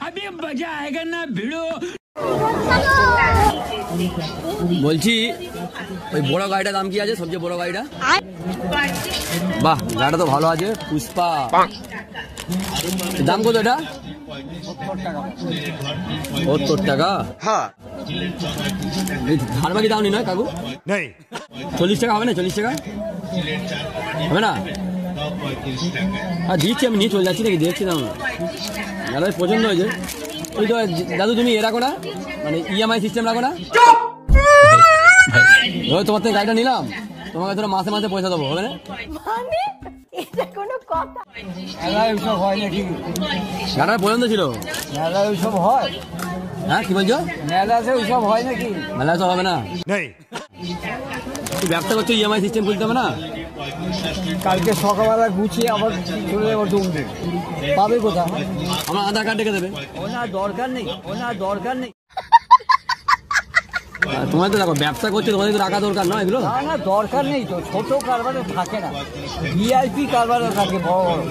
अभी मजा आएगा ना भिड़ो। বলছি ওই বড় গাড়িটার দাম কি আছে? সবচেয়ে বড় গাড়িটা? বাহ, গাড়িটা তো ভালো আছে। পুষ্পা দাম কত এটা? 70 টাকা। হ্যাঁ, ধার বাকি দাওনি নয় কাকু? 40 টাকা হবে না? 40 টাকা হবে না? দিচ্ছি, আমি নিয়ে চলে যাচ্ছি নাকি, দেখছি দাম না। দাদা পছন্দ হয়েছে। ওই তো দাদু তুমি এ রাখো না, মানে ইএমআই সিস্টেম রাখো না? তোমার থেকে গাড়িটা নিলাম, তোমাকে ধরো মাসে মাসে পয়সা দেবো, হবে না? গাড়িটা পছন্দ ছিল? ওইসব হয়? হ্যাঁ, কি বলছো? মেলাতে ওইসব হয় নাকি? মেলায় তো হবে না। ব্যবসা করছো, ইএমআই সিস্টেম খুলতে হবে না? কালকে সকালবেলা গুছিয়ে আবার চলে যাবো ডুমবে, পাবে কোথাও? আমার আধার কার্ড রেখে দেবে। ওনার দরকার নেই, ওনার দরকার নেই। তোমার তো দেখো ব্যবসা করছে, তোমাদের তো রাখা দরকার নয় এগুলো। না, দরকার নেই তো, ছোট কারবারে থাকে না, ভিআইপি কারবারে থাকে, বড় বড়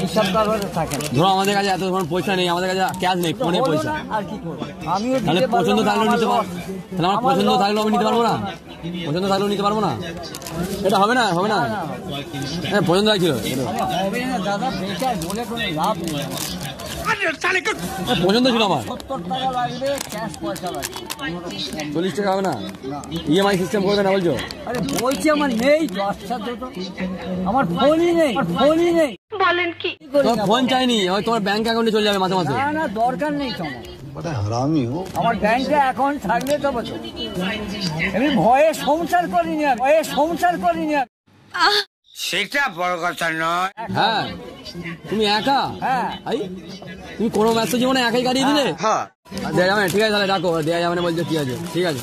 এইসব কারবারে থাকে না। ধরো আমাদের কাছে এত পয়সা নেই, আমাদের কাছে ক্যাশ নেই, ফোনে পয়সা। আর কি করবো, আমিও তাহলে পছন্দ থাকলেও নিতে পারবো, তাহলে আমার পছন্দ থাকলেও আমি নিতে পারবো না? পছন্দ থাকলেও নিতে পারবো না? এটা হবে না, হবে না। হ্যাঁ, পছন্দ লাগছিল। হবে না দাদা, বেকার বলে কোনো লাভ নেই। পছন্দ ছিল আমার। 70 টাকা লাগবে, ক্যাশ পয়সা লাগবে। 40 টাকা হবে না? ইএমআই সিস্টেম করবে না বলছো? আরে বলছি আমার নেই তো, আচ্ছা তো আমার ফোনই নেই, ফোনই নেই। বলেন কি? তোমার ফোন চাইনি, তোমার ব্যাংক অ্যাকাউন্টে চলে যাবে মাসে মাসে। না, দরকার নেই তোমার। আমার ব্যাংকে অ্যাকাউন্ট থাকলে তো বলছো, আমি ভয়ে সংসার করিনি, ভয়ে সংসার করিনি। সেটা বড় কথা নয়। হ্যাঁ, তুমি একা? হ্যাঁ, তুমি কোনো ব্যস্ত জীবনে একাই কাটিয়ে দিলে? হ্যাঁ, দেয়া যাবে না? ঠিক আছে, তাহলে ডাকো। দেয়া যাবে না বলছো, ঠিক আছে, ঠিক আছে।